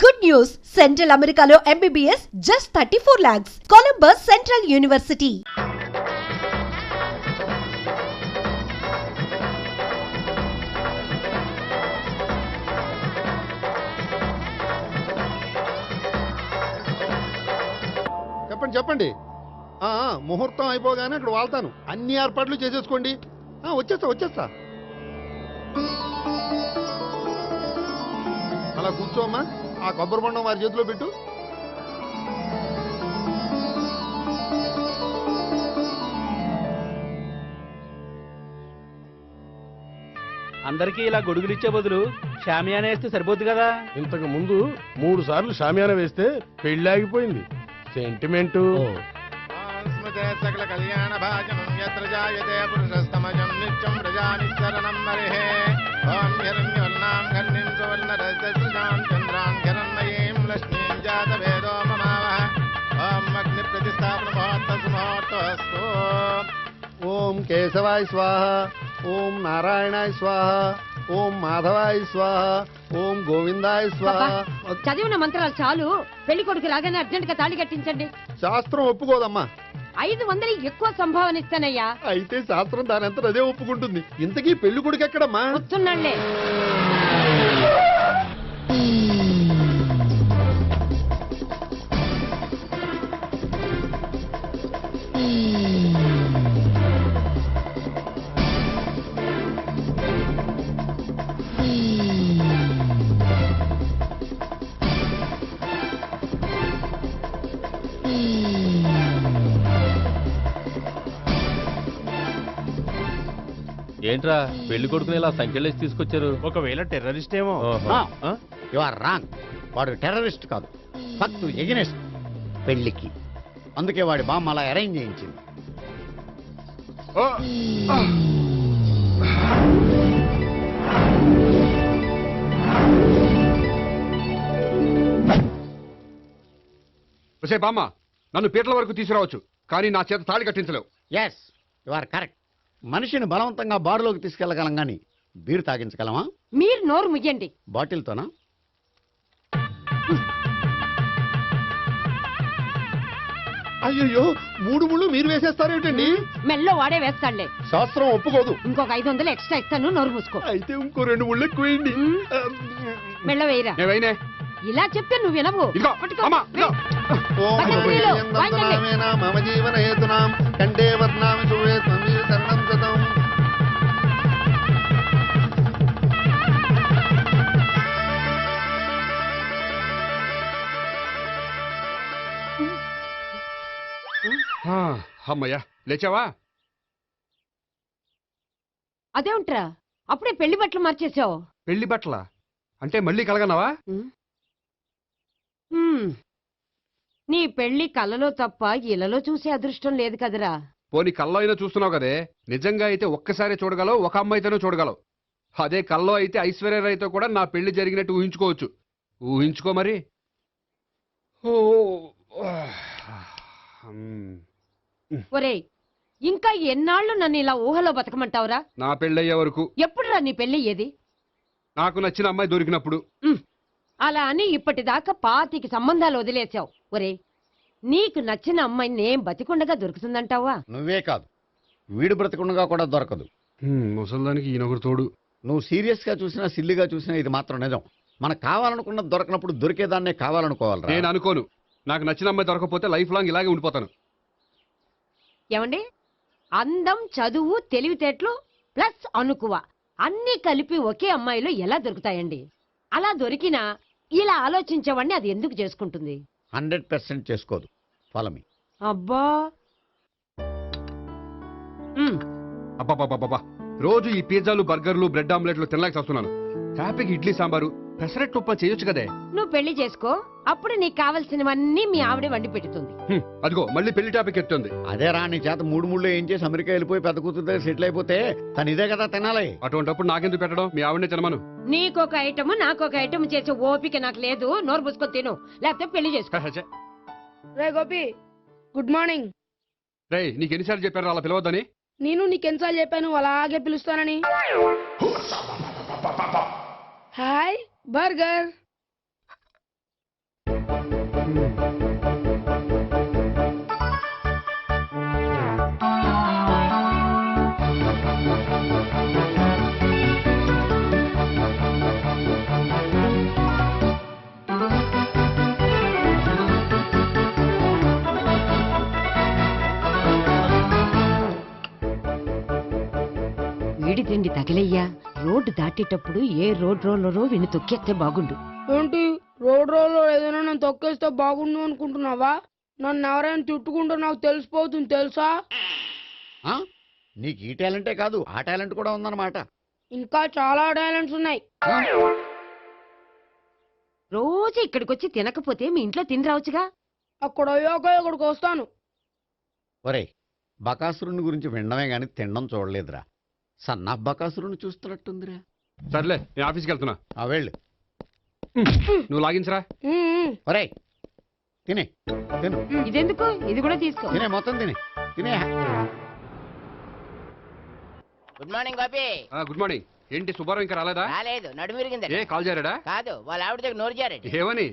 Good news! Central Americano MBBS just 34 lakhs. Columbus Central University. చెప్పండి ముహూర్తం అయిపోగానే అక్కడ వాళ్తాను. అన్ని ఏర్పాట్లు చేసేసుకోండి. వచ్చేస్తా. అలా కూర్చోమ్మా. ఆ కొబ్బరి బొండం వారి చేతిలో పెట్టు. అందరికీ ఇలా గొడుగులు ఇచ్చే బదులు షామియానా వేస్తే సరిపోద్ది కదా. ఇంతకు ముందు 3 సార్లు షామియానా వేస్తే పెళ్లి ఆగిపోయింది. సెంటిమెంటు. సకల కళ్యాణ భాజనం యత్ర జాయతే పురుషస్తమజం నిత్యం ప్రజానిశరణం మరిహే. ఓం హిరణ్యవర్ణాం ఘర్ణిం సువర్ణరజసృజాం చంద్రాం హిరణ్మయీం లక్ష్మీం జాతవేదో మమావహ. ఓం అగ్ని ప్రతిష్టాపన ముహూర్తసు ముహూర్తస్తు. ఓం కేశవాయ స్వాహ. ఓం నారాయణాయ స్వాహ. ఓం మాధవాయ స్వాహ. ఓం గోవిందాయ స్వాహ. చదివిన మంత్రాలు చాలు. పెళ్లి కొడుకు రాగానే అర్జెంట్ గా తాళి కట్టించండి. శాస్త్రం ఒప్పుకోదమ్మా. 500 ఎక్కువ సంభావన ఇస్తానయ్యా. అయితే శాస్త్రం దానంతా అదే ఒప్పుకుంటుంది. ఇంతకీ పెళ్లి కొడుకు ఎక్కడమ్మా? వస్తున్నాళ్లే. ఏంట్రా పెళ్లి కొడుకుని ఇలా సంఖ్యలేసి తీసుకొచ్చారు? ఒకవేళ టెర్రరిస్ట్ ఏమో. You are wrong. వాడు టెర్రరిస్ట్ కాదు, ఫక్తు ఎగనెస్ట్ పెళ్లికి. అందుకే వాడి బామ్మ అలా అరేంజ్ చేయించింది. బామ్మ, నన్ను పీటల వరకు తీసుకురావచ్చు, కానీ నా చేత తాళి కట్టించలేవు. Yes, you are correct. మనిషిని బలవంతంగా బారులోకి తీసుకెళ్లగలం గాని బీరు తాగించగలమా? మీరు నోరు ముయ్యండి. బాటిల్తోనా? అయ్యో, 3 ముళ్ళు మీరు వేసేస్తారేమిటండి? మెల్లో వాడే వేస్తాడులే. శాస్త్రం ఒప్పుకోదు. ఇంకొక 500 ఎక్స్ట్రా ఇస్తాను. నోరు మూసుకో. అయితే ఇంకో 2 ముళ్ళు ఎక్కువేయండి. మెల్ల వేయరా. నేవైనే ఇలా చెప్తే నువ్వు వినవు. మమ జీవన హేతునాం కండే వర్ణామి శుభే త్వమీవ శరణం శతం. అమ్మయ్యా, లేచావా? అదేంట్రా అప్పుడే పెళ్లి బట్టలు మార్చేసావు? పెళ్లి బట్టల అంటే మళ్ళీ కలగన్నావా? నీ పెళ్లి కలలో తప్ప ఇలలో చూసే అదృష్టం లేదు కదరా. పోనీ కల్లో అయినా చూస్తున్నావు కదే. నిజంగా అయితే ఒక్కసారి చూడగలవు, ఒక అమ్మాయితోనే చూడగలవు. అదే కల్లో అయితే ఐశ్వర్యరాయ్తో కూడా నా పెళ్లి జరిగినట్టు ఊహించుకోవచ్చు. ఊహించుకో మరి. ఒరేయ్, ఇంకా ఎన్నాళ్ళు నన్ను ఇలా ఊహలో బతకమంటావురా? నా పెళ్ళయ్యే వరకు. ఎప్పుడురా నీ పెళ్లి ఏది? నాకు నచ్చిన అమ్మాయి దొరికినప్పుడు. అలా అని ఇప్పటిదాకా 25 సంబంధాలు వదిలేసావు. ఒరే, నీకు నచ్చిన అమ్మాయి నేను బతికుండగా దొరుకుతుందంటావా? నువ్వే కాదు, వీడు బ్రతికుండగా కూడా దొరకదు. ముసల్దానికి ఈయనొకరు తోడు. నువ్వు సీరియస్ గా చూసినా సిల్లిగా చూసినా ఇది మాత్రం నిజం. మనకు కావాలనుకున్నది దొరకనప్పుడు దొరికేదాన్నే కావాలనుకోవాలి. నేను అనుకోను. నాకు నచ్చిన అమ్మాయి దొరకపోతే లైఫ్ లాంగ్ ఇలాగే ఉండిపోతాను. ఏమండి, అందం, చదువు, తెలివితేటలు ప్లస్ అనుకువ అన్నీ కలిపి ఒకే అమ్మాయిలో ఎలా దొరుకుతాయండి? అలా దొరికినా ఇలా ఆలోచించేవాడిని అది ఎందుకు చేసుకుంటుంది? 100% చేసుకోదు. Follow me. అబ్బా, అబ్బాబాబాబా, రోజు ఈ పిజ్జాలు, బర్గర్లు, బ్రెడ్ ఆమ్లెట్లు తినలేక వస్తున్నాను. హ్యాపీకి ఇడ్లీ సాంబారు, పెసరెట్టు ఉప్మా చేయొచ్చు కదే. నువ్వు పెళ్లి చేసుకో, అప్పుడు నీకు కావలసినవన్నీ మీ ఆవిడే వండి పెడుతుంది. అదిగో మళ్ళీ పెళ్లి టాపిక్ ఎత్తుంది. అదే రా, నీ చేత 3 ముళ్ళు ఏం చేసి అమెరికా వెళ్ళిపోయి పెద్ద కూతురు దగ్గర సెటిల్ అయిపోతే తను ఇదే కదా తినాలి. అటువంటిప్పుడు నాకెందుకు పెట్టడం? మీ ఆవిడనే తినమను. నీకొక ఐటమ్ నాకొక ఐటమ్ చేసే ఓపిక నాకు లేదు. నోరు పుసుకొని తిను, లేకపోతే పెళ్లి చేసుకో. రే గోపి, గుడ్ మార్నింగ్. రే, నీకు ఎన్నిసార్లు చెప్పారు అలా పిలవద్దని? నేను నీకెన్నిసార్లు చెప్పాను అలాగే పిలుస్తానని. Hi burger. వేడి తిండి తగిలయ్యా. రోడ్డు దాటేటప్పుడు ఏ రోడ్ రోలరో విని తొక్కేస్తే బాగుండు. ఏంటి రోడ్ రోల్లో ఏదైనా నేను తొక్కేస్తే బాగుండు అనుకుంటున్నావా? నన్ను ఎవరైనా తిట్టుకుంటే నాకు తెలిసిపోతుంది తెలుసా? ఆ? నీకు ఈ టాలెంటే కాదు ఆ టాలెంట్ కూడా ఉందన్నమాట. ఇంకా చాలా టాలెంట్స్ ఉన్నాయి. రోజు ఇక్కడికొచ్చి తినకపోతే మీ ఇంట్లో తిని రావచ్చుగా. అక్కడ అయ్యాక ఇక్కడికి వస్తాను. ఒరేయ్, బకాసురుని గురించి వినడమే గాని తినడం చూడలేదురా. సన్నా బకాసురుని చూస్తున్నట్టుందిరా. సర్లే నేను ఆఫీస్కి వెళ్తున్నా. ఆ వెళ్ళు. నువ్వు లాగించరా. ఒరేయ్ తినే తిను ఇదెందుకు? ఇది కూడా తీసుకో. తినే మొత్తం తినే. Good morning Gopi. Good morning. ఏంటి సుబ్బారావు ఇంకా రాలేదా? రాలేదు, నడుము విరిగిందట. ఏ కాల్ చేరాడా? కాదు, వాళ్ళ ఆవిడ దగ్గర నోరు జారట. ఏమని?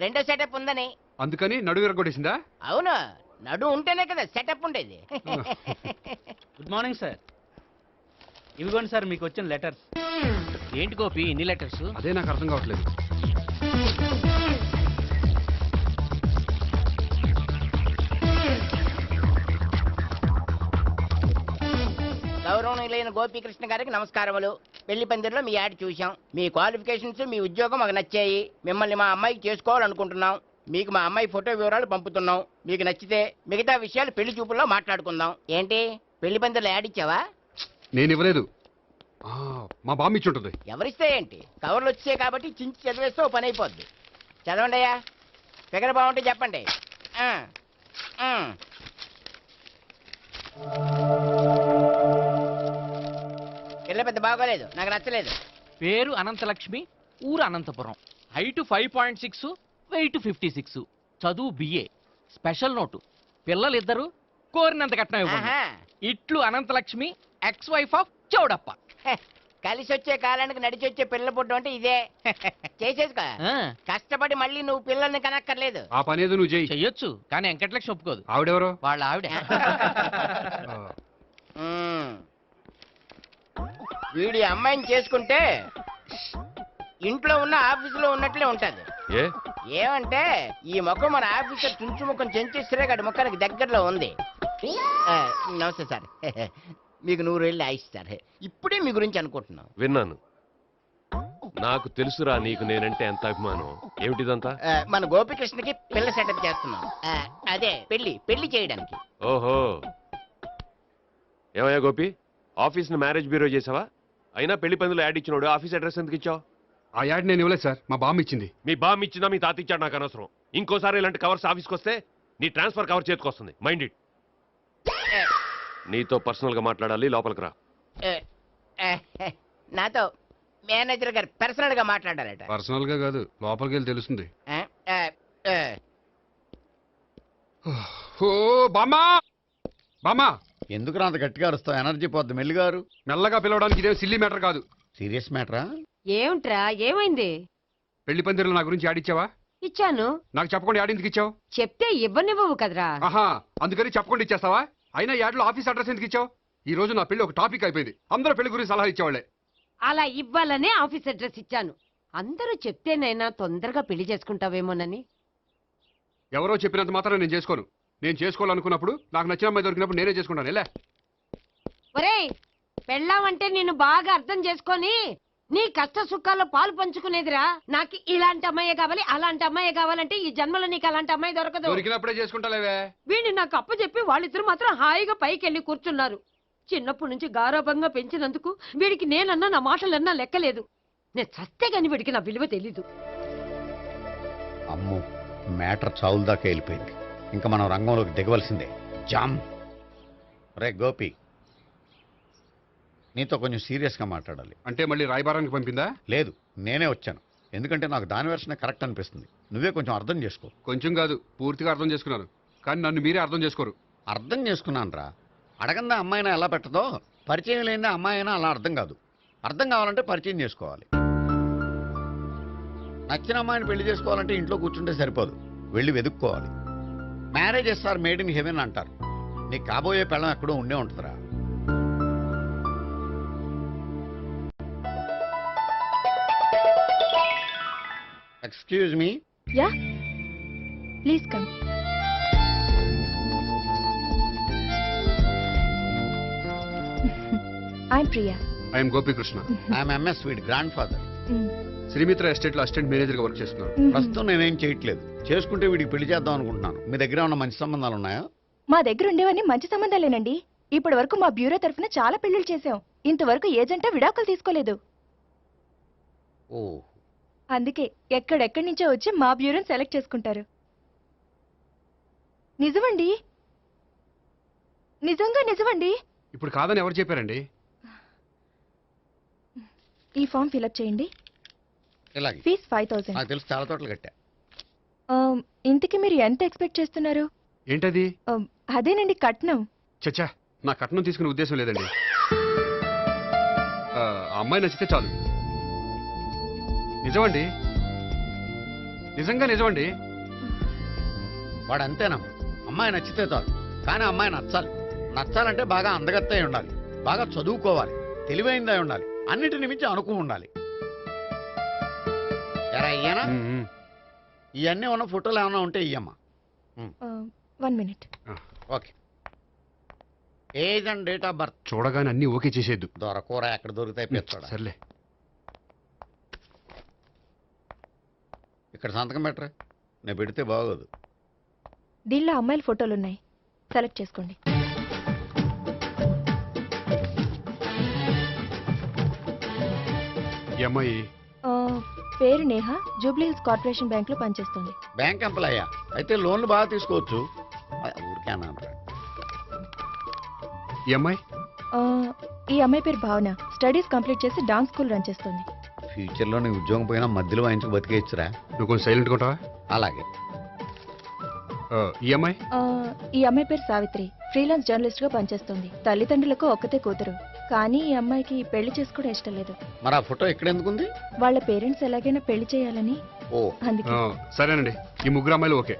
రెండో సెటప్ ఉందని. అందుకని నడువు విరగొట్టేసిందా? అవును, నడుము ఉంటేనే కదా సెటప్ ఉండేది. Good morning sir. ఇవిగోండి సార్ మీకు వచ్చిన లెటర్స్. ఏంటి గోపి ఇన్ని లెటర్స్? అదే నాకు అర్థం కావట్లేదు. గౌరవనీయులైన గోపీకృష్ణ గారికి నమస్కారములు. పెళ్లి పందిరిలో మీ యాడ్ చూశాం. మీ క్వాలిఫికేషన్స్, మీ ఉద్యోగం మాకు నచ్చాయి. మిమ్మల్ని మా అమ్మాయికి చేసుకోవాలనుకుంటున్నాం. మీకు మా అమ్మాయి ఫోటో వివరాలు పంపుతున్నాం. మీకు నచ్చితే మిగతా విషయాలు పెళ్లి చూపుల్లో మాట్లాడుకుందాం. ఏంటి పెళ్లి పందిరిలో యాడ్ ఇచ్చావా? నేను ఇవ్వలేదు. మా బామ్మ ఇచ్చి ఉంటుంది. ఎవరిస్తే ఏంటి, కవర్లు వచ్చాయి కాబట్టి చించి చదివేస్తే ఓ పని అయిపోద్ది. చదవండి అయ్యా. ఫిగర్ బాగుంటే చెప్పండి. పిల్ల పెద్ద బాగోలేదు, నాకు నచ్చలేదు. పేరు అనంతలక్ష్మి, ఊరు అనంతపురం, హైట్ 5.6, వెయిట్ 56, చదువు బిఏ, స్పెషల్ నోటు పిల్లలిద్దరు, కోరినంత కట్నం ఇవ్వండి. ఆహా. ఇట్లు Anantalakshmi, ex wife of Chowdappa. కలిసి వచ్చే కాలానికి నడిచి వచ్చే పిల్ల పుట్టు అంటే ఇదే. చేసేసుకో. కష్టపడి మళ్ళీ నువ్వు పిల్లల్ని కనక్కర్లేదు. ఆ పని ఏదో నువ్వు చెయ్యి. చెయ్యొచ్చు కానీ వెంకటలక్ష్మి ఒప్పుకోదు. ఆవిడెవరో? వాళ్ళ ఆవిడ. వీడి అమ్మాయిని చేసుకుంటే ఇంట్లో ఉన్న ఆఫీసులో ఉన్నట్లే ఉంటది. ఏమంటే ఈ ముఖం మన ఆఫీసర్ చుంచు ముఖం చెంచేశ్వరే గారి ముఖానికి దగ్గరలో ఉంది. నమస్తే సార్. మీకు 100 ఏళ్ళు ఆయుష్ సార్. ఇప్పుడే మీ గురించి అనుకుంటున్నాం. విన్నాను. నాకు తెలుసురా నీకు నేనంటే ఎంత అభిమానం. ఏమిటిదంతా? మన గోపికృష్ణకి పిల్ల సెటప్ చేస్తున్నాం. అదే పెళ్లి చేయడానికి. ఓహో, ఏమయ్యా గోపి, ఆఫీస్ ని మ్యారేజ్ బ్యూరో చేసావా? అయినా పెళ్లి పందులో యాడ్ ఇచ్చినోడు ఆఫీస్ అడ్రస్ ఎందుకు ఇచ్చావు? ఆ యాడ్ నేను ఇవ్వలేదు సార్, మా బామ్మ ఇచ్చింది. మీ బామ్ ఇచ్చిందా మీ తాత ఇచ్చాడు నాకు అనవసరం. ఇంకోసారి ఇలాంటి కవర్స్ ఆఫీస్కి వస్తే నీ ట్రాన్స్ఫర్ కవర్ చేతికొస్తుంది. Mind it. నీతో పర్సనల్ గా మాట్లాడాలి, లోపలికి రా. నాతో మేనేజర్ గారు పర్సనల్ గా మాట్లాడాలట. పర్సనల్ గా కాదు, లోపలికి వెళ్ళి తెలుస్తుంది. ఓ బామ్మా, బామ్మా ఎందుకు అంత గట్టిగా అరుస్తావు? ఎనర్జీ పోద్ది. మెల్లిగారు. మెల్లగా పిలవడానికి ఇదే సిల్లీ మ్యాటర్ కాదు. సీరియస్ మ్యాటరా? ఏమిట్రా, ఏమైంది? పెళ్లి పందిరిలో నా గురించి యాడ్ ఇచ్చావా? ఇచ్చాను. నాకు చెప్పకుండా యాడ్ ఎందుకు ఇచ్చావు? చెప్తే ఇవ్వనివ్వవు కదరా. ఆహా, అందుకని చెప్పకుండా ఇచ్చేస్తావా? అయినా యాడ్లో ఆఫీస్ అడ్రస్ ఎందుకు ఇచ్చావు? ఈ రోజు నా పెళ్లి ఒక టాపిక్ అయిపోయింది. అందరూ పెళ్లి గురించి సలహా ఇచ్చేవాళ్లే. అలా ఇవ్వాలనే ఆఫీస్ అడ్రస్ ఇచ్చాను. అందరూ చెప్తేనైనా తొందరగా పెళ్లి చేసుకుంటావేమోనని. ఎవరో చెప్పినంత మాత్రం నేను చేసుకోను. నేను చేసుకోవాలనుకున్నప్పుడు, నాకు నచ్చిన అమ్మాయి దొరికినప్పుడు నేనే చేసుకుంటాను. ఎలా? ఒరేయ్, పెళ్ళామంటే నిన్ను బాగా అర్థం చేసుకొని నీ కష్ట సుఖాల్లో పాలు పంచుకునేదిరా. నాకు ఇలాంటి అమ్మాయి కావాలి, అలాంటి అమ్మాయి కావాలంటే ఈ జన్మలో నీకు అలాంటి అమ్మాయి దొరకదు. దొరికినప్పుడే చేసుకుంటాలేవే. వీడిని నాకు అప్పచెప్పి వాళ్ళిద్దరు మాత్రం హాయిగా పైకి వెళ్ళి కూర్చున్నారు. చిన్నప్పటి నుంచి గారాభంగా పెంచినందుకు వీడికి నేనన్నా నా మాటలన్నా లెక్కలేదు. నేను చస్తే గాని వీడికి నా విలువ తెలీదు. అమ్ము, మ్యాటర్ చావుల దాకా వెళ్ళిపోయింది. ఇంకా మనం రంగంలోకి దిగవలసిందే. జామ్. రే గోపి, నీతో కొంచెం సీరియస్గా మాట్లాడాలి. అంటే మళ్ళీ రాయబారానికి పంపిందా? లేదు, నేనే వచ్చాను. ఎందుకంటే నాకు దాని వెర్షనే కరెక్ట్ అనిపిస్తుంది. నువ్వే కొంచెం అర్థం చేసుకో. కొంచెం కాదు, పూర్తిగా అర్థం చేసుకున్నాను. కానీ నన్ను మీరే అర్థం చేసుకోరు. అర్థం చేసుకున్నాను రా. అడగందా అమ్మాయినా ఎలా పెట్టదో, పరిచయం లేని అమ్మాయి అయినా అలా అర్థం కాదు. అర్థం కావాలంటే పరిచయం చేసుకోవాలి. నచ్చిన అమ్మాయిని పెళ్లి చేసుకోవాలంటే ఇంట్లో కూర్చుంటే సరిపోదు, వెళ్ళి వెతుక్కోవాలి. Marriages are made in heaven అంటారు. నీ కాబోయే పెళ్ళం ఎక్కడో ఉండే ఉంటుందిరా. Excuse me. Yeah, please come. I'm Priya. I'm Gopikrishna. I'm MS వీడి గ్రాండ్ ఫాదర్. శ్రీమిత్ర ఎస్టేట్ లో అసిస్టెంట్ మేనేజర్ గా వర్క్ చేస్తున్నాను. ప్రస్తుతం నేనేం చేయట్లేదు. చేసుకుంటే వీడికి పెళ్లి చేద్దాం అనుకుంటున్నాను. మీ దగ్గర ఉన్న మంచి సంబంధాలు ఉన్నాయా? మా దగ్గర ఉండేవన్నీ మంచి సంబంధాలేనండి. ఇప్పటి వరకు మా బ్యూరో తరఫున చాలా పెళ్లిళ్ళు చేశాం. ఇంతవరకు ఏ జంట విడాకులు తీసుకోలేదు. ఓ, అందుకే ఎక్కడెక్కడి నుంచో వచ్చి మా బ్యూరోని సెలెక్ట్ చేసుకుంటారు. నిజమండి, నిజంగా నిజమండి. ఇప్పుడు కాదని ఎవరు చెప్పారండి? ఈ ఫామ్ ఫిలప్ చేయండి. ఇలాగే. ఫీజ్ 5000. నాకు తెలుసు, చాలా తోటలు కట్టా. ఇంతకి మీరు ఎంత ఎక్స్పెక్ట్ చేస్తున్నారు? ఏంటది? అదేనండి కట్నం. చచ్చా, నా కట్నం తీసుకునే ఉద్దేశం లేదండి. ఆ అమ్మాయి నచ్చితే చాలు. నిజమండి, నిజంగా నిజమండి. వాడు అంతేనమ్మా. అమ్మాయి నచ్చితే చాలు, కానీ అమ్మాయి నచ్చాలి. నచ్చాలంటే బాగా అందగత్తై ఉండాలి, బాగా చదువుకోవాలి, తెలివైందై ఉండాలి, అన్నిటిని మించి అనుకుని ఉండాలి. ఎరా ఇయ్యనా? ఇవన్నీ ఉన్న ఫోటోలు ఏమైనా ఉంటే ఇయ్యమ్మా. 1 minute. Okay. Age and date of birth చూడగానే అన్ని ఓకే చేసేద్దు. దొరకూర ఎక్కడ దొరుకుతాయి పెంచోడా. సర్లే. ఇక్కడ సంతకం పెట్టరా, నేను పెడితే బాగోదు. దీనిలో అమ్మాయిల ఫోటోలు ఉన్నాయి, సెలెక్ట్ చేసుకోండి. ఈ అమ్మాయి పేరు Neha, Jubilee hills corporation bank లో పనిచేస్తుంది. బ్యాంక్ ఎంప్లాయా? అయితే లోన్లు బాగా తీసుకోవచ్చు. ఊరికే అన్నాను. ఈ అమ్మాయి ఈ అమ్మాయి పేరు భావన, స్టడీస్ కంప్లీట్ చేసి డాన్స్ స్కూల్ రన్ చేస్తుంది. ఫ్యూచర్లో నీ ఉద్యోగం పోయినా మధ్యలో వాయించుకు బతికేయచ్చురా. నువ్వు కొంచెం సైలెంట్ ఉంటావా? అలాగే. ఈ అమ్మాయి ఈ అమ్మాయి పేరు సావిత్రి, ఫ్రీలాన్స్ జర్నలిస్ట్ గా పనిచేస్తుంది. తల్లిదండ్రులకు ఒక్కతే కూతురు, కానీ ఈ అమ్మాయికి పెళ్లి చేసుకోవడం ఇష్టం లేదు. మరి ఆ ఫోటో ఎక్కడ ఎందుకుంది? వాళ్ళ పేరెంట్స్ ఎలాగైనా పెళ్లి చేయాలని. ఓ, అందుకే. సరేనండి, ఈ ముగ్గురు అమ్మాయిలు ఓకే.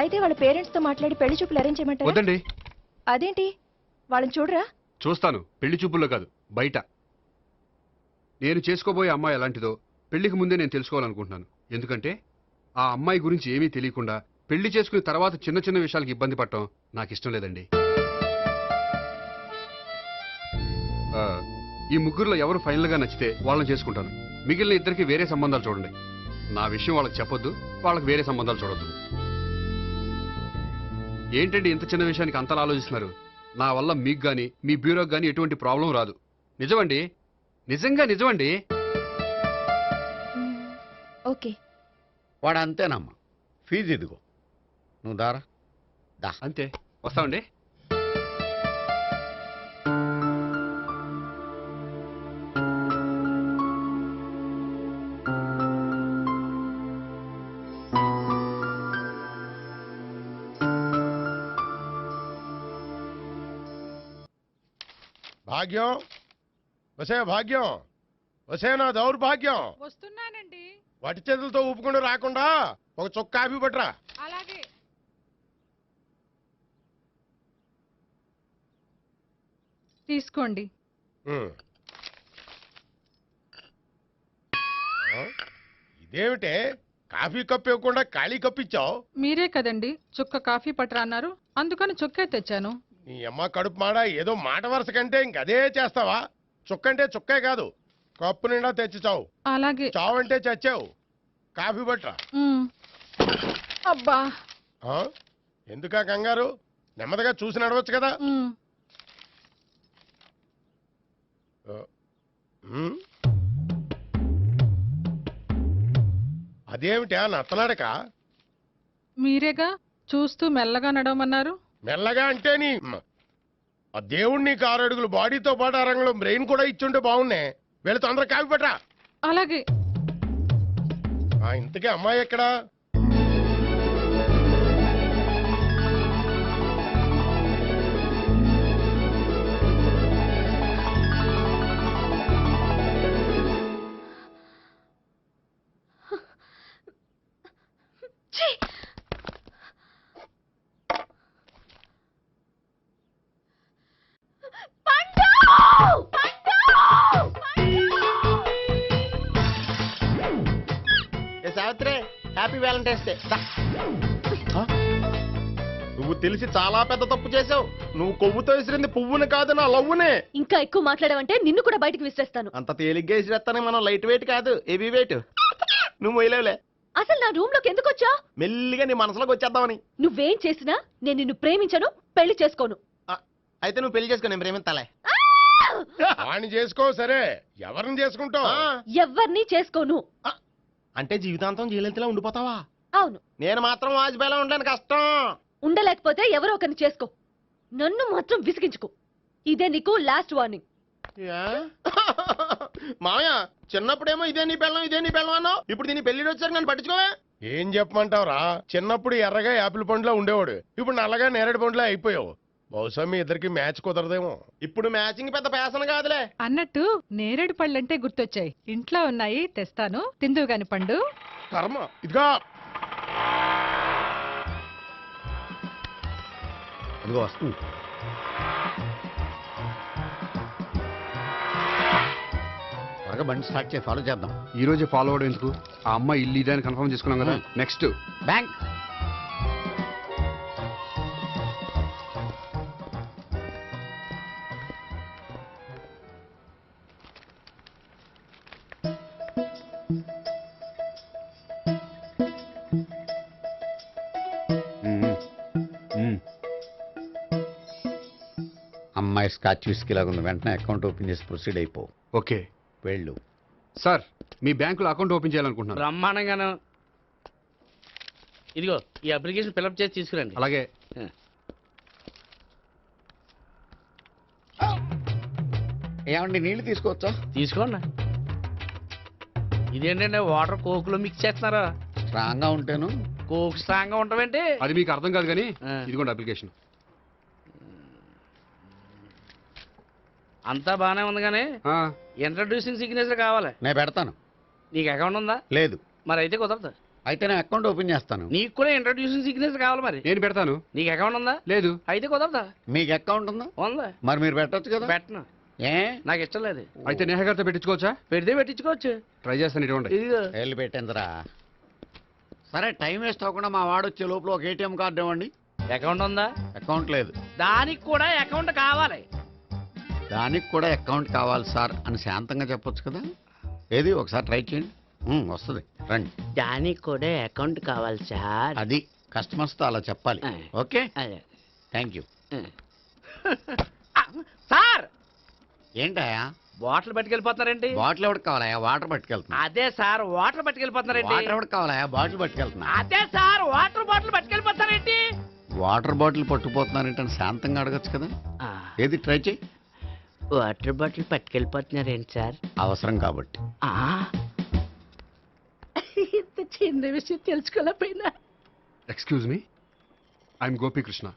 అయితే వాళ్ళ పేరెంట్స్ తో మాట్లాడి పెళ్లి చూపులు అరేంజ్ చేయమంటారా? వద్దండి. అదేంటి, వాళ్ళని చూడరా? చూస్తాను, పెళ్లి చూపుల్లో కాదు, బయట. నేను చేసుకోబోయే అమ్మాయి ఎలాంటిదో పెళ్లికి ముందే నేను తెలుసుకోవాలనుకుంటున్నాను. ఎందుకంటే ఆ అమ్మాయి గురించి ఏమీ తెలియకుండా పెళ్లి చేసుకున్న తర్వాత చిన్న చిన్న విషయాలకు ఇబ్బంది పడటం నాకు ఇష్టం లేదండి. ఈ ముగ్గురులో ఎవరు ఫైనల్ గా నచ్చితే వాళ్ళని చేసుకుంటాను. మిగిలిన ఇద్దరికి వేరే సంబంధాలు చూడండి. నా విషయం వాళ్ళకి చెప్పొద్దు, వాళ్ళకి వేరే సంబంధాలు చూడొద్దు. ఏంటండి ఇంత చిన్న విషయానికి అంతలా ఆలోచిస్తున్నారు? నా వల్ల మీకు గాని మీ బ్యూరోకి గాని ఎటువంటి ప్రాబ్లం రాదు. నిజమండి, నిజంగా నిజమండి. ఓకే. వాడు అంతేనమ్మా. ఫీజు ఇదిగో, నువ్వు దారా. దా. అంతే, వస్తామండి. భాగ్యం, వసే భాగ్యం, వసే నా దౌర్భాగ్యం. వస్తున్నానండి. వటి చేతులతో ఊపుకుండా రాకుండా ఒక చుక్క కాఫీ పట్టరా. అలాగే. తీసుకోండి. ఇదేమిటే, కాఫీ కప్పు ఇవ్వకుండా ఖాళీ కప్పు ఇచ్చావు? మీరే కదండి చుక్క కాఫీ పట్టరా అన్నారు, అందుకని చుక్కే తెచ్చాను. నీ అమ్మ కడుపు మాడ, ఏదో మాట వరుస కంటే ఇంకదే చేస్తావా? చుక్కంటే చుక్కే కాదు, కప్పు నిండా తెచ్చి చావు. అలాగే. చావు అంటే చచ్చావు. కాఫీ పట్టరా. అబ్బా, ఎందుకా కంగారు? నెమ్మదిగా చూసి నడవచ్చు కదా. అదేమిటా నత్తనాడక? మీరేగా చూస్తూ మెల్లగా నడవమన్నారు. మెల్లగా అంటే నీ ఆ దేవుణ్ణి 6 అడుగులు బాడీతో పాటు ఆ రంగంలో బ్రెయిన్ కూడా ఇచ్చుంటే బాగున్నాయి. వీళ్ళు తొందర కాఫీ పట్టరా. అలాగే. ఇంతకీ అమ్మాయి ఎక్కడా? Savitri, happy Valentine's day. నువ్వు తెలిసి చాలా పెద్ద తప్పు చేసావు. నువ్వు కొవ్వుతో విసిరింది పువ్వుని కాదు, నా లవ్వునే. ఇంకా ఎక్కువ మాట్లాడవంటే నిన్ను కూడా బయటికి విసిరేస్తాను. అంత తేలిగ్గా విసిరేస్తానే, మనం లైట్ వెయిట్ కాదు, హెవీ వెయిట్. నువ్వు మొయ్యలేవులే. అసలు నా రూమ్ లోకి ఎందుకు వచ్చా? మెల్లిగా నీ మనసులోకి వచ్చేద్దామని. నువ్వేం చేసినా నేను నిన్ను ప్రేమించను, పెళ్లి చేసుకోను. అయితే నువ్వు పెళ్లి చేసుకో, నేను ప్రేమిస్తాలే. వాణ్ణి చేసుకో. సరే, ఎవరిని చేసుకుంటావు? ఎవరిని చేసుకోను. అంటే జీవితాంతం జయలలితలా ఉండిపోతావా? అవును. నేను మాత్రం వాజ్పేయిలా ఉండడానికి కష్టం. ఉండలేకపోతే ఎవరో ఒకరిని చేసుకో, నన్ను మాత్రం విసిగించుకో. ఇదే నీకు లాస్ట్ వార్నింగ్. మామయ్య, చిన్నప్పుడేమో ఇదే నీ పెళ్ళం అన్నావు. ఇప్పుడు దీని పెళ్లి వచ్చారు, నన్ను పట్టించుకోవే. ఏం చెప్పమంటావురా? చిన్నప్పుడు ఎర్రగా యాపిల్ పండులో ఉండేవాడు, ఇప్పుడు నల్లగా నేరేడు పండులో అయిపోయావు. బహుశా మీ ఇద్దరికి మ్యాచ్ కుదరదేమో. ఇప్పుడు మ్యాచింగ్ పెద్ద ఫ్యాషన్ కాదులే. అన్నట్టు నేరేడు పళ్ళంటే గుర్తొచ్చాయి. ఇంట్లో ఉన్నాయి, తెస్తాను, తిందువు గాని పండు. కర్మ. ఇదిగా అదిగో వస్తుంది. త్వరగా బండి స్టార్ట్ చేసి ఫాలో చేద్దాం. ఈ రోజే ఫాలో అవడం ఎందుకు? ఆ అమ్మాయి ఇల్లు ఇదే అని కన్ఫర్మ్ చేసుకున్నాం కదా. Next bank. అమ్మాయి స్కాచ్ విస్కీ లాగా ఉంది. వెంటనే అకౌంట్ ఓపెన్ చేసి ప్రొసీడ్ అయిపో. ఓకే, వెళ్ళు. సార్ మీ బ్యాంకులో అకౌంట్ ఓపెన్ చేయాలనుకుంటున్నాను. బ్రహ్మాండంగాను. ఇదిగో ఈ అప్లికేషన్ ఫిల్అప్ చేసి తీసుకురండి. అలాగే. ఏమండి, నీళ్లు తీసుకోవచ్చా? తీసుకోండి. ఇదేంటంటే వాటర్ కోక్ లో మిక్స్ చేస్తున్నారా? స్ట్రాంగ్ గా ఉంటాను. కోక్ స్ట్రాంగ్ గా ఉంటావేంటి? అది మీకు అర్థం కాదు కానీ ఇదిగోండి అప్లికేషన్. అంతా బానే ఉంది కానీ ఇంట్రడ్యూసింగ్ సిగ్నేచర్ కావాలి. నేను పెడతాను. నీకు అకౌంట్ ఉందా? లేదు. మరి అయితే కుదరదు. అయితే నేను అకౌంట్ ఓపెన్ చేస్తాను. నీకు కూడా ఇంట్రడ్యూసింగ్ సిగ్నేచర్ కావాలి. మరి నేను పెడతాను. నీకు అకౌంట్ ఉందా? లేదు. అయితే కుదరదా? మీకు అకౌంట్ ఉందా? ఉందా? మరి మీరు పెట్టొచ్చు కదా. పెట్టను. ఏ? నాకు ఇష్టం లేదు. అయితే నేహ గారితో పెట్టించుకోవచ్చా? పెడితే పెట్టించుకోవచ్చు. ట్రై చేస్తాను. ఇటువంటి వెళ్ళి పెట్టేందురా. సరే, టైం వేస్ట్ అవ్వకుండా మా వాడు వచ్చే లోపల ఒక ఏటీఎం కార్డు ఇవ్వండి. అకౌంట్ ఉందా? అకౌంట్ లేదు. దానికి కూడా అకౌంట్ కావాలి. దానికి కూడా అకౌంట్ కావాలి సార్ అని శాంతంగా చెప్పొచ్చు కదా. ఏది ఒకసారి ట్రై చేయండి. వస్తుంది, రండి. దానికి కూడా అకౌంట్ కావాలి సార్. అది కస్టమర్స్తో అలా చెప్పాలి. Okay, thank you. సార్ ఏంటయా బాటిల్ పట్టుకెళ్ళిపోతున్నారేంటి? బాటిల్ ఎవరికి కావాలయా? వాటర్ పట్టుకెళ్తున్నా. అదే సార్ వాటర్ పట్టుకెళ్ళిపోతున్నారేంటి? వాటర్ ఎవరికి కావాలయా? బాటిల్ పట్టుకెళ్తున్నా. అదే సార్ వాటర్ బాటిల్ పట్టుకెళ్ళిపోతారేంటి? వాటర్ బాటిల్ పట్టుకుపోతున్నారేంటి అని శాంతంగా అడగచ్చు కదా. ఏది ట్రై చేయి. వాటర్ బాటిల్ పట్టుకెళ్ళిపోతున్నారేంటి సార్? అవసరం కాబట్టి. ఇంత చిన్న విషయం తెలుసుకోలేకపోయినా. Excuse me, I'm Gopikrishna.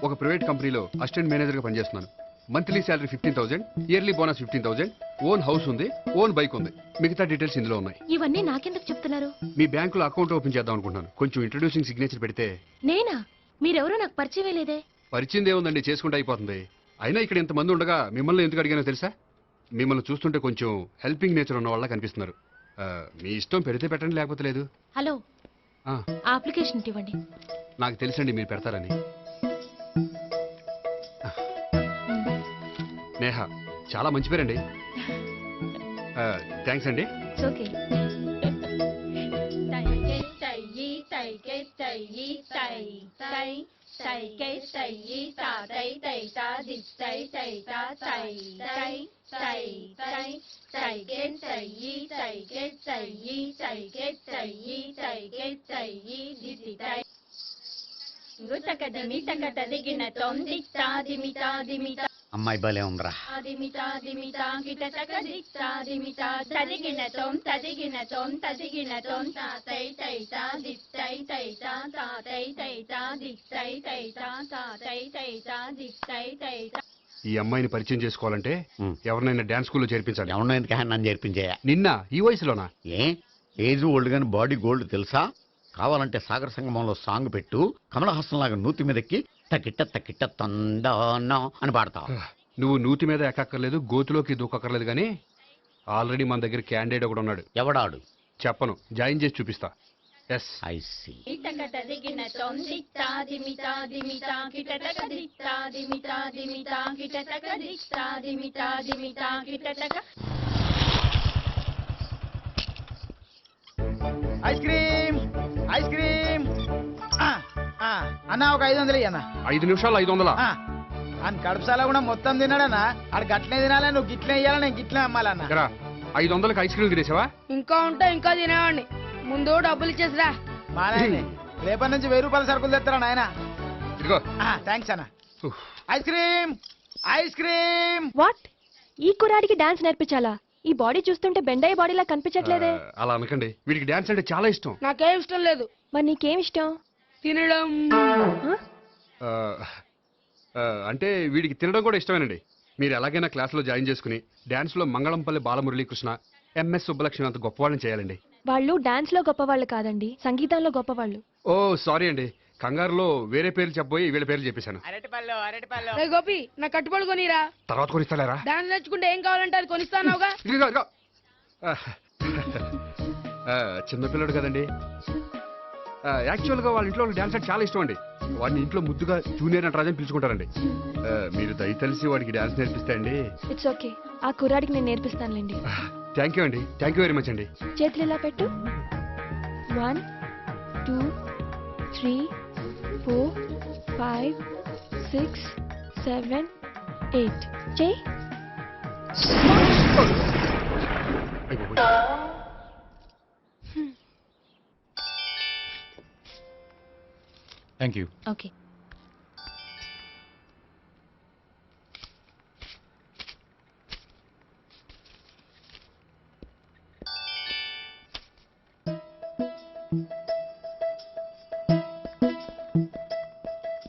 ఒక ప్రైవేట్ కంపెనీలో అసిస్టెంట్ మేనేజర్గా పనిచేస్తున్నాను. Monthly salary 15,000, yearly bonus 15,000, own house ఉంది, ఓన్ బైక్ ఉంది. మిగతా డీటెయిల్స్ ఇందులో ఉన్నాయి. ఇవన్నీ నాకెందుకు చెప్తున్నారు? మీ బ్యాంకులో అకౌంట్ ఓపెన్ చేద్దాం అనుకుంటున్నాను. కొంచెం ఇంట్రడ్యూసింగ్ సిగ్నేచర్ పెడితే. నేనా? మీరెవరో నాకు పరిచయం లేదే. పరిచయం ఏముందండి, చేసుకుంటే అయిపోతుంది. అయినా ఇక్కడ ఇంతమంది ఉండగా మిమ్మల్ని ఎందుకు అడిగానో తెలుసా? మిమ్మల్ని చూస్తుంటే కొంచెం హెల్పింగ్ నేచర్ ఉన్న వాళ్ళ కనిపిస్తున్నారు. మీ ఇష్టం, పెడితే పెట్టండి, లేకపోతే లేదు. హలో, ఆ అప్లికేషన్ ఇవ్వండి. నాకు తెలుసండి మీరు పెడతారని. నేహ, చాలా మంచి పేరండి. థ్యాంక్స్ అండి. అమ్మాయి భలే ఉందిరా. ఈ అమ్మాయిని పరిచయం చేసుకోవాలంటే ఎవరినైనా డాన్స్ స్కూల్లో చేర్పించాలి. ఎవరినైనా నన్ను చేర్పించాయా? నిన్న ఈ వయసులోనా? ఏజ్ ఓల్డ్ గాని బాడీ గోల్డ్ తెలుసా? కావాలంటే సాగర సంగమంలో సాంగ్ పెట్టు, కమలహాసం లాగా నూతి మీదకి తకిట్ట తకిట్ట తందానా అని పాడతావు. నువ్వు నూతి మీద ఎక్కక్కర్లేదు, గోతులోకి దూకక్కర్లేదు, కానీ ఆల్రెడీ మన దగ్గర క్యాండిడేట్ ఒకడు ఉన్నాడు. ఎవడాడు? చెప్పను, జాయిన్ చేసి చూపిస్తా. ఎస్. I see. తదిగిన తొందిత్తా దిమితా దిమితా కిటటక దిత్తా దిమితా దిమితా కిటటక దిత్తా దిమితా దిమితా కిటటక. ఐస్ క్రీమ్ ఐస్ క్రీమ్ అన్న ఒక 500 అన్న. 5 నిమిషాలు 500. అని కడుపుసాల కూడా మొత్తం తిన్నాడన్నా. ఆడు గట్లనే తినాలి, నువ్వు గిట్లే ఇయ్యాలి, నేను గిట్లే అమ్మాలన్న. 500కి ఐస్ క్రీమ్ తినేసావా? ఇంకా ఉంటే ఇంకా తినేవాడిని. ముందు డబ్బులు ఇచ్చేసిరా. మానే రేపటి నుంచి 1000 రూపాయల సరుకులు తెస్తారా నాయన? ఇదిగో. థ్యాంక్స్ అన్న. Ice cream ice cream. What? ఈ కుర్రాడికి డాన్స్ నేర్పించాలా? ఈ బాడీ చూస్తుంటే బెండయ్య బాడీలా కనిపించట్లేదే. అలా అనకండి, వీడికి డాన్స్ అంటే చాలా ఇష్టం. నాకేం ఇష్టం లేదు. మరి నీకేం ఇష్టం? తినడం. అంటే వీడికి తినడం కూడా ఇష్టమేనండి. మీరు ఎలాగైనా క్లాస్లో జాయిన్ చేసుకుని డాన్స్లో మంగళంపల్లి బాలమురళీకృష్ణ, ఎంఎస్ సుబ్బలక్ష్మి అంత గొప్పవాళ్ళని చేయాలండి. వాళ్ళు డాన్స్ లో గొప్పవాళ్ళు కాదండి, సంగీతంలో గొప్పవాళ్ళు. ఓ సారీ అండి, కంగారులో వేరే పేర్లు చెప్పబోయి వీళ్ళ పేర్లు చెప్పేశాను. రే గోపి, నా కట్టుబడి కొనిరా. తర్వాత కొనిస్తారా? డాన్స్ నేర్చుకుంటే ఏం కావాలంటే అది కొనిస్తానావుగా. చిన్నపిల్లడు కదండి. యాక్చువల్గా వాళ్ళ ఇంట్లో డాన్స్ అంటే చాలా ఇష్టం అండి. వాడిని ఇంట్లో ముద్దుగా జూనియర్ నటరాజని పిలుచుకుంటారండి. మీరు దయతలిసి వాడికి డాన్స్ నేర్పిస్తే అండి. ఇట్స్ ఓకే, ఆ కుర్రాడికి నేను నేర్పిస్తానులేండి. థ్యాంక్ యూ అండి, థ్యాంక్ యూ వెరీ మచ్ అండి. చేతులు ఇలా పెట్టు. 1 2 3 4 5 6 7 8 చెయ్యి. Thank you. Okay.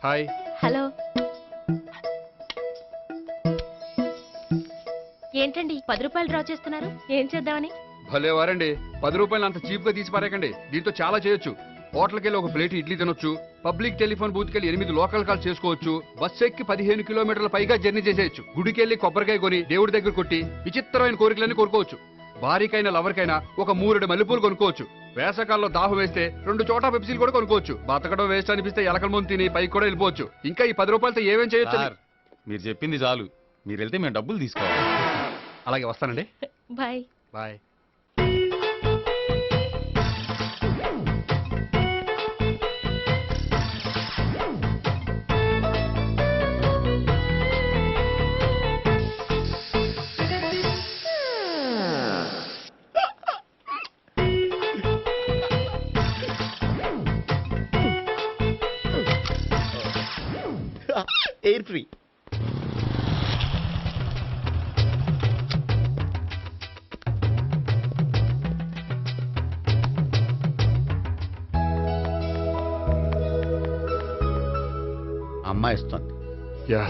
Hi. Hello. ఏంటండి 10 రూపాయలు డ్రా చేస్తున్నారు? ఏం చేద్దామని? భలే వారండి, 10 రూపాయలు అంత చీప్ గా తీసి పారేకండి. దీంతో చాలా చేయొచ్చు. హోటల్కి వెళ్ళి ఒక ప్లేట్ ఇడ్లీ తినొచ్చు, పబ్లిక్ టెలిఫోన్ బూత్కి వెళ్ళి 8 లోకల్ కాల్ చేసుకోవచ్చు, బస్సు ఎక్కి 15 కిలోమీటర్ల పైగా జర్నీ చేసేయచ్చు, గుడికి వెళ్ళి కొబ్బరికాయ కొని దేవుడి దగ్గర కొట్టి విచిత్రమైన కోరికలన్నీ కోరుకోవచ్చు, భార్యకైనా లవర్కైనా ఒక 3 మల్లెపూలు కొనుక్కోవచ్చు, వేసవకాలంలో దాహం వేస్తే 2 చోట పెప్సీలు కూడా కొనుక్కోవచ్చు, బతకడం వేస్ట్ అనిపిస్తే ఎలకల ముందు తిని పైకి కూడా వెళ్ళిపోవచ్చు. ఇంకా ఈ 10 రూపాయలతో ఏమేం చేయొచ్చు? మీరు చెప్పింది చాలు, మీరు వెళ్తే మేము డబ్బులు తీసుకోవాలి. అలాగే వస్తానండి. బాయ్. బాయ్. Air free. అమ్మాయి ఇస్తుంది. యా.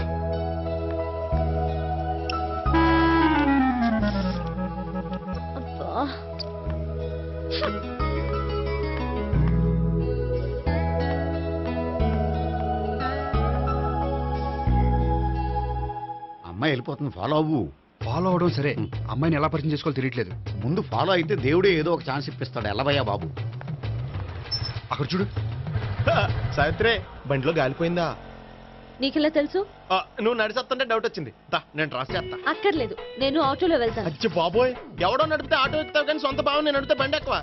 అమ్మాయి వెళ్ళిపోతుంది, ఫాలో అవ్వు. ఫాలో అవడం సరే, అమ్మాయిని ఎలా పరిచయం చేసుకోవాలో తెలియట్లేదు. ముందు ఫాలో అయితే దేవుడే ఏదో ఒక ఛాన్స్ ఇప్పిస్తాడు. ఎల్లవయ్యా బాబు. అక్కడ చూడు. సావిత్రే, బండిలో గాలిపోయిందా? నీకెలా తెలుసు? నువ్వు నడిచేస్తుంటే డౌట్ వచ్చింది. నేను రాసి చేస్తా. అక్కర్లేదు, నేను ఆటోలో వెళ్తాను. అచ్చి బాబోయ్, ఎవడో నడిపితే ఆటో ఎక్కుతావు కానీ సొంత భావం నేను నడిపితే బండి ఎక్కువ.